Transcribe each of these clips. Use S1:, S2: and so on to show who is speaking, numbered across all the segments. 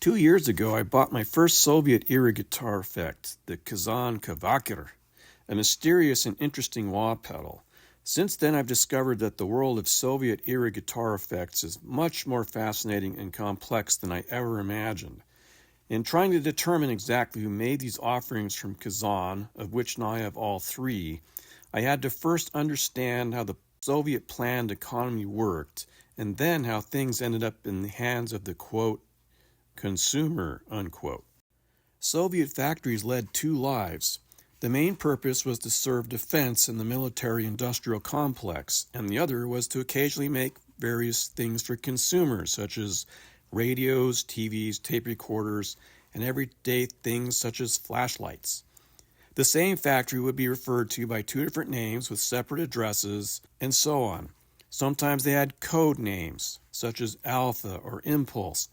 S1: 2 years ago, I bought my first Soviet-era guitar effect, the Kazan, a mysterious and interesting wah pedal. Since then, I've discovered that the world of Soviet-era guitar effects is much more fascinating and complex than I ever imagined. In trying to determine exactly who made these offerings from Kazan, of which now I have all three, I had to first understand how the Soviet planned economy worked, and then how things ended up in the hands of the, quote, consumer, unquote. Soviet factories led two lives. The main purpose was to serve defense in the military-industrial complex, and the other was to occasionally make various things for consumers, such as radios, TVs, tape recorders, and everyday things such as flashlights. The same factory would be referred to by two different names with separate addresses, and so on. Sometimes they had code names, such as Alpha or Impulse.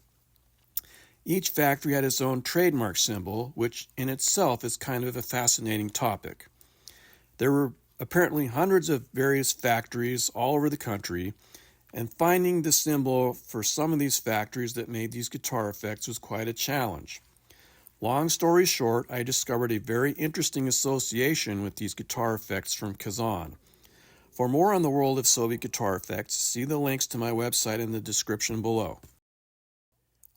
S1: Each factory had its own trademark symbol, which in itself is kind of a fascinating topic. There were apparently hundreds of various factories all over the country, and finding the symbol for some of these factories that made these guitar effects was quite a challenge. Long story short, I discovered a very interesting association with these guitar effects from Kazan. For more on the world of Soviet guitar effects, see the links to my website in the description below.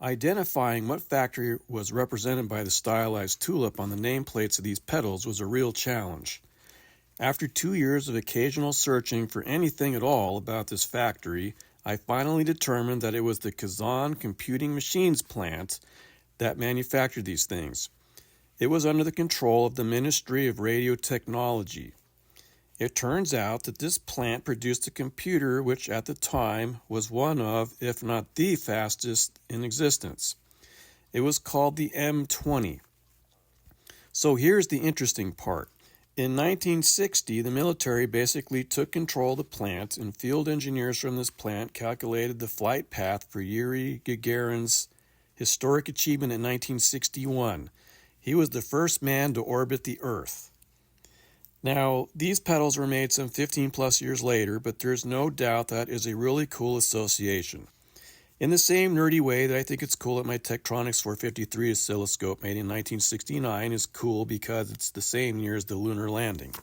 S1: Identifying what factory was represented by the stylized tulip on the nameplates of these pedals was a real challenge. After 2 years of occasional searching for anything at all about this factory, I finally determined that it was the Kazan Computing Machines plant that manufactured these things. It was under the control of the Ministry of Radio Technology. It turns out that this plant produced a computer which at the time was one of, if not the fastest in existence. It was called the M20. So here's the interesting part. In 1960, the military basically took control of the plant, and field engineers from this plant calculated the flight path for Yuri Gagarin's historic achievement in 1961. He was the first man to orbit the Earth. Now, these pedals were made some 15 plus years later, but there's no doubt that is a really cool association. In the same nerdy way that I think it's cool that my Tektronix 453 oscilloscope made in 1969 is cool because it's the same year as the lunar landing.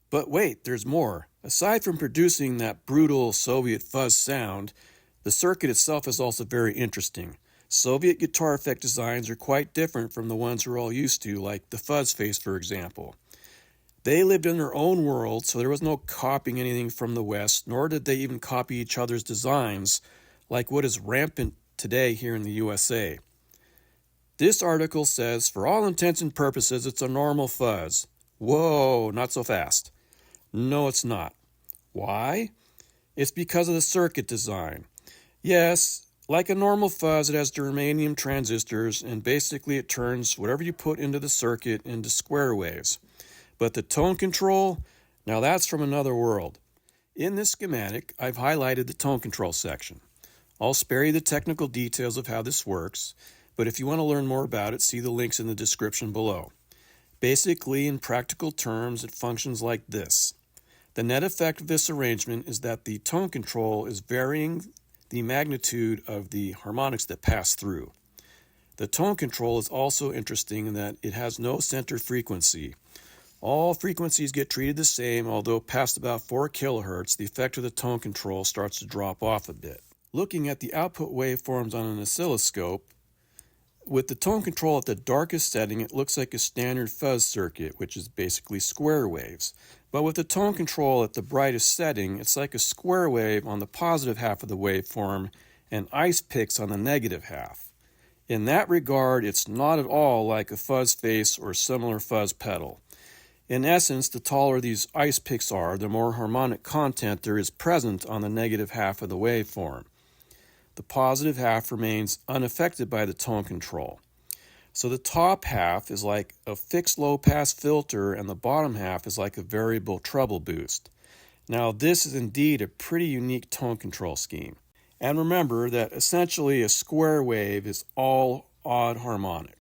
S1: But wait, there's more. Aside from producing that brutal Soviet fuzz sound, the circuit itself is also very interesting. Soviet guitar effect designs are quite different from the ones we're all used to, like the fuzz face, for example. They lived in their own world, so there was no copying anything from the West, nor did they even copy each other's designs, like what is rampant today here in the USA. This article says, for all intents and purposes, it's a normal fuzz. Whoa, not so fast. No, it's not. Why? It's because of the circuit design. Yes, like a normal fuzz, it has germanium transistors, and basically it turns whatever you put into the circuit into square waves. But the tone control, now that's from another world. In this schematic, I've highlighted the tone control section. I'll spare you the technical details of how this works, but if you want to learn more about it, see the links in the description below. Basically, in practical terms, it functions like this. The net effect of this arrangement is that the tone control is varying the magnitude of the harmonics that pass through. The tone control is also interesting in that it has no center frequency. All frequencies get treated the same, although past about 4 kilohertz, the effect of the tone control starts to drop off a bit. Looking at the output waveforms on an oscilloscope, with the tone control at the darkest setting, it looks like a standard fuzz circuit, which is basically square waves. But with the tone control at the brightest setting, it's like a square wave on the positive half of the waveform and ice picks on the negative half. In that regard, it's not at all like a fuzz face or similar fuzz pedal. In essence, the taller these ice picks are, the more harmonic content there is present on the negative half of the waveform. The positive half remains unaffected by the tone control. So the top half is like a fixed low-pass filter and the bottom half is like a variable treble boost. Now this is indeed a pretty unique tone control scheme. And remember that essentially a square wave is all odd harmonic.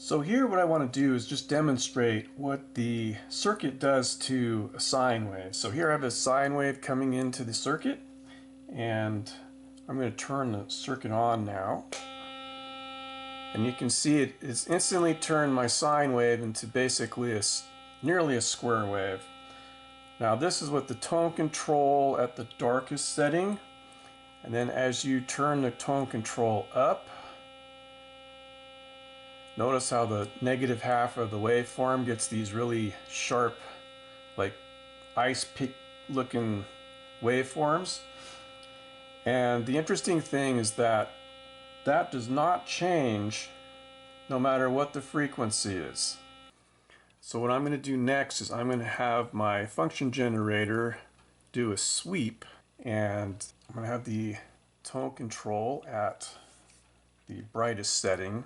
S1: So here what I want to do is just demonstrate what the circuit does to a sine wave. So here I have a sine wave coming into the circuit, and I'm going to turn the circuit on now. And you can see it is instantly turned my sine wave into basically nearly a square wave. Now this is with the tone control at the darkest setting, and then as you turn the tone control up, notice how the negative half of the waveform gets these really sharp, like ice pick looking waveforms. And the interesting thing is that that does not change no matter what the frequency is. So what I'm going to do next is I'm going to have my function generator do a sweep, and I'm going to have the tone control at the brightest setting.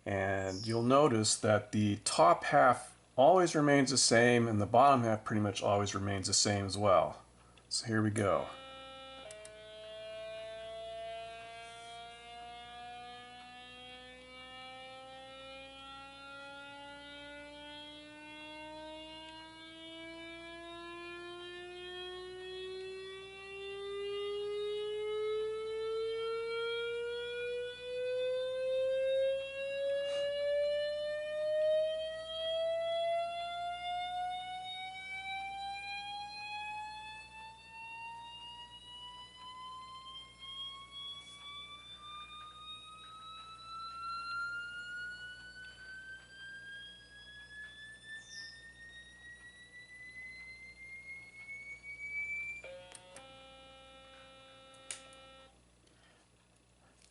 S1: And you'll notice that the top half always remains the same and the bottom half pretty much always remains the same as well. So here we go.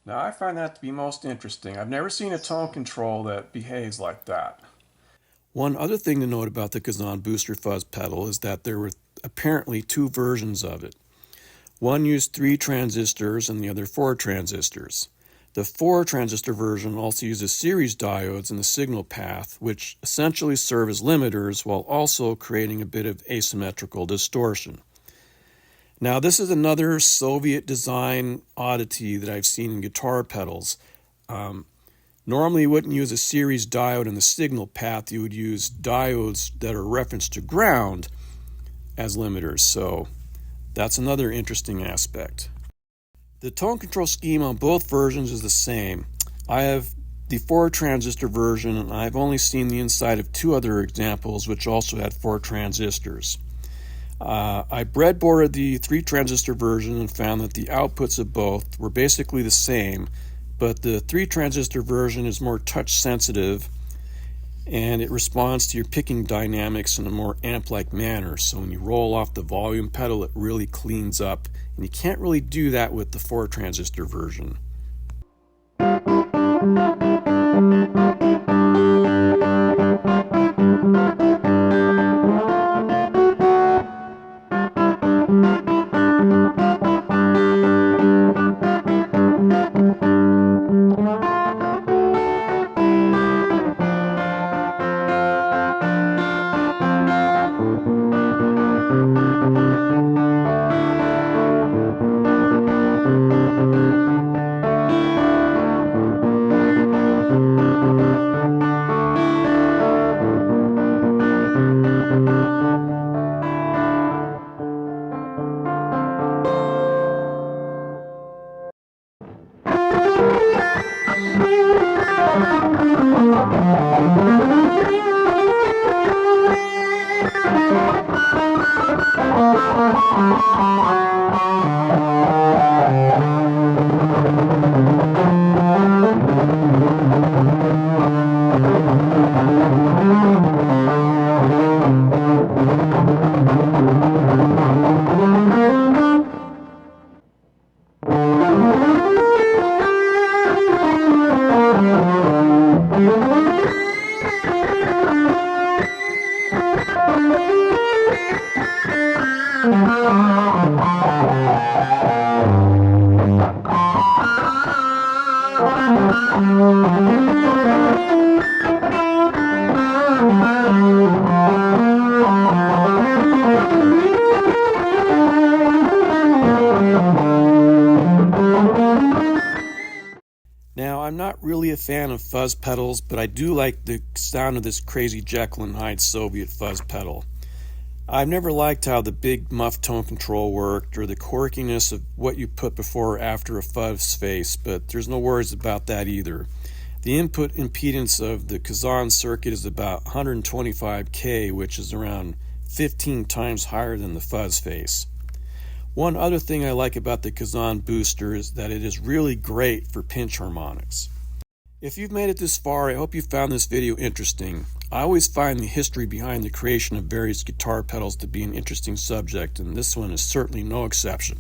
S1: Now I find that to be most interesting. I've never seen a tone control that behaves like that. One other thing to note about the Kazan booster fuzz pedal is that there were apparently two versions of it. One used 3 transistors and the other 4 transistors. The 4 transistor version also uses series diodes in the signal path, which essentially serve as limiters while also creating a bit of asymmetrical distortion. Now this is another Soviet design oddity that I've seen in guitar pedals. Normally you wouldn't use a series diode in the signal path, you would use diodes that are referenced to ground as limiters, so that's another interesting aspect. The tone control scheme on both versions is the same. I have the 4 transistor version, and I've only seen the inside of 2 other examples which also had 4 transistors. I breadboarded the 3 transistor version and found that the outputs of both were basically the same, but the 3 transistor version is more touch sensitive and it responds to your picking dynamics in a more amp-like manner. So when you roll off the volume pedal, it really cleans up, and you can't really do that with the 4 transistor version. Now, I'm not really a fan of fuzz pedals, but I do like the sound of this crazy Jekyll and Hyde Soviet fuzz pedal. I've never liked how the big muff tone control worked or the quirkiness of what you put before or after a fuzz face, but there's no worries about that either. The input impedance of the Kazan circuit is about 125K, which is around 15 times higher than the fuzz face. One other thing I like about the Kazan booster is that it is really great for pinch harmonics. If you've made it this far, I hope you found this video interesting. I always find the history behind the creation of various guitar pedals to be an interesting subject, and this one is certainly no exception.